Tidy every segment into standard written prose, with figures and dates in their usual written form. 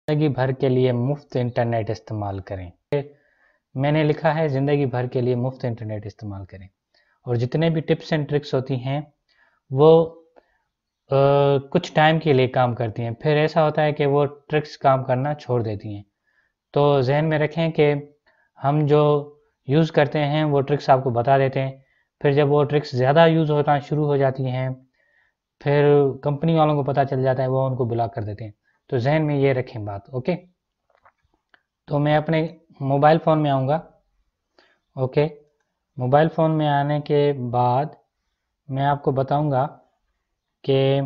ज़िंदगी भर के लिए मुफ्त इंटरनेट इस्तेमाल करें। मैंने लिखा है ज़िंदगी भर के लिए मुफ्त इंटरनेट इस्तेमाल करें, और जितने भी टिप्स एंड ट्रिक्स होती हैं वो कुछ टाइम के लिए काम करती हैं, फिर ऐसा होता है कि वो ट्रिक्स काम करना छोड़ देती हैं। तो जहन में रखें कि हम जो यूज़ करते हैं वो ट्रिक्स आपको बता देते हैं, फिर जब वो ट्रिक्स ज़्यादा यूज़ होना शुरू हो जाती हैं, फिर कंपनी वालों को पता चल जाता है, वो उनको ब्लॉक कर देते हैं। तो जहन में ये रखें बात, ओके। तो मैं अपने मोबाइल फ़ोन में आऊँगा, ओके। मोबाइल फ़ोन में आने के बाद मैं आपको बताऊँगा कि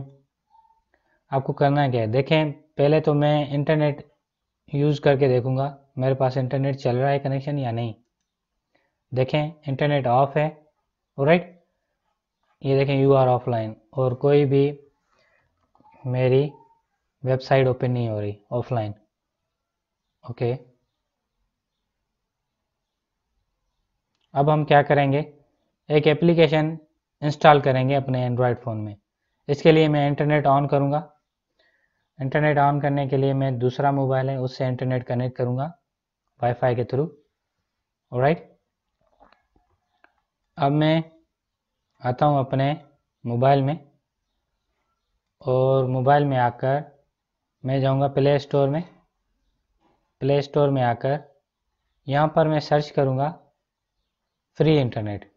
आपको करना क्या है। देखें, पहले तो मैं इंटरनेट यूज़ करके देखूँगा मेरे पास इंटरनेट चल रहा है कनेक्शन या नहीं। देखें, इंटरनेट ऑफ है, ऑलराइट। ये देखें यू आर ऑफलाइन, और कोई भी मेरी वेबसाइट ओपन नहीं हो रही, ऑफलाइन, ओके। अब हम क्या करेंगे, एक एप्लीकेशन इंस्टॉल करेंगे अपने एंड्रॉयड फ़ोन में। इसके लिए मैं इंटरनेट ऑन करूँगा। इंटरनेट ऑन करने के लिए मैं दूसरा मोबाइल है उससे इंटरनेट कनेक्ट करूँगा वाईफाई के थ्रू, ऑलराइट। अब मैं आता हूँ अपने मोबाइल में, और मोबाइल में आकर मैं जाऊँगा प्ले स्टोर में। प्ले स्टोर में आकर यहाँ पर मैं सर्च करूँगा फ्री इंटरनेट।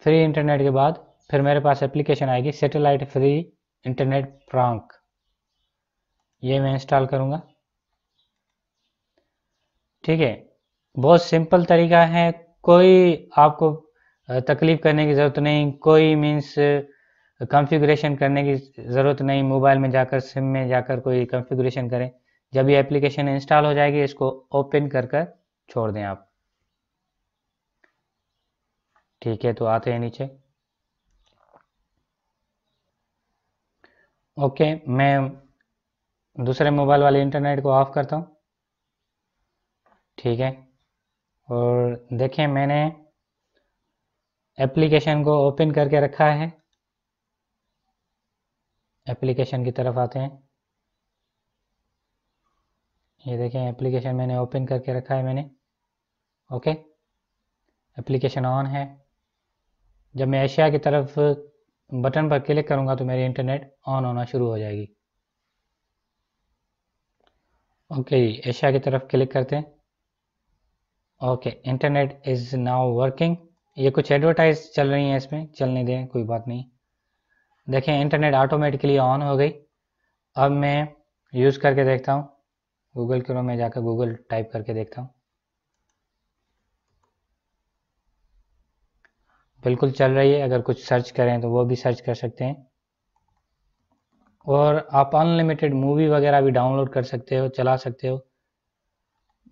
फ्री इंटरनेट के बाद फिर मेरे पास एप्लीकेशन आएगी सैटेलाइट फ्री इंटरनेट फ्रांक, ये मैं इंस्टॉल करूँगा, ठीक है। बहुत सिंपल तरीका है, कोई आपको तकलीफ़ करने की ज़रूरत नहीं, कोई मीन्स कॉन्फ़िगरेशन करने की ज़रूरत नहीं। मोबाइल में जाकर सिम में जाकर कोई कॉन्फ़िगरेशन करें। जब ये एप्लीकेशन इंस्टॉल हो जाएगी इसको ओपन कर कर छोड़ दें आप, ठीक है। तो आते हैं नीचे, ओके। मैं दूसरे मोबाइल वाले इंटरनेट को ऑफ़ करता हूँ, ठीक है। और देखें, मैंने एप्लीकेशन को ओपन करके रखा है। एप्लीकेशन की तरफ आते हैं, ये देखें एप्लीकेशन मैंने ओपन करके रखा है मैंने, ओके। एप्लीकेशन ऑन है। जब मैं एशिया की तरफ बटन पर क्लिक करूंगा तो मेरी इंटरनेट ऑन होना शुरू हो जाएगी, ओके। एशिया की तरफ क्लिक करते हैं, okay. Internet is now working. ये कुछ एडवर्टाइज चल रही हैं, इसमें चलने दें, कोई बात नहीं। देखें, इंटरनेट ऑटोमेटिकली ऑन हो गई। अब मैं यूज़ करके देखता हूँ, गूगल क्रोम में जाकर गूगल टाइप करके देखता हूँ, बिल्कुल चल रही है। अगर कुछ सर्च करें तो वो भी सर्च कर सकते हैं, और आप अनलिमिटेड मूवी वगैरह भी डाउनलोड कर सकते हो, चला सकते हो।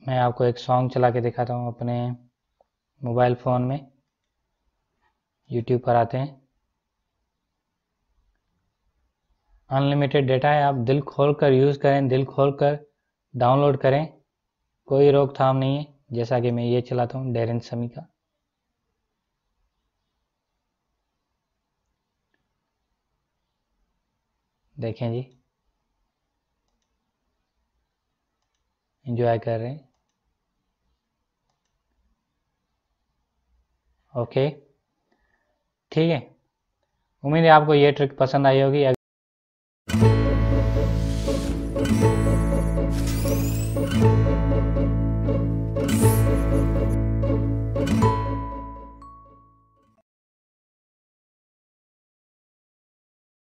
मैं आपको एक सॉन्ग चला के दिखाता हूँ अपने मोबाइल फ़ोन में। यूट्यूब पर आते हैं, अनलिमिटेड डेटा है, आप दिल खोल कर यूज़ करें, दिल खोल कर डाउनलोड करें, कोई रोकथाम नहीं है। जैसा कि मैं ये चलाता हूँ डेरेन समी का, देखें जी, एंजॉय कर रहे हैं, ओके, ठीक है। उम्मीद है आपको ये ट्रिक पसंद आई होगी।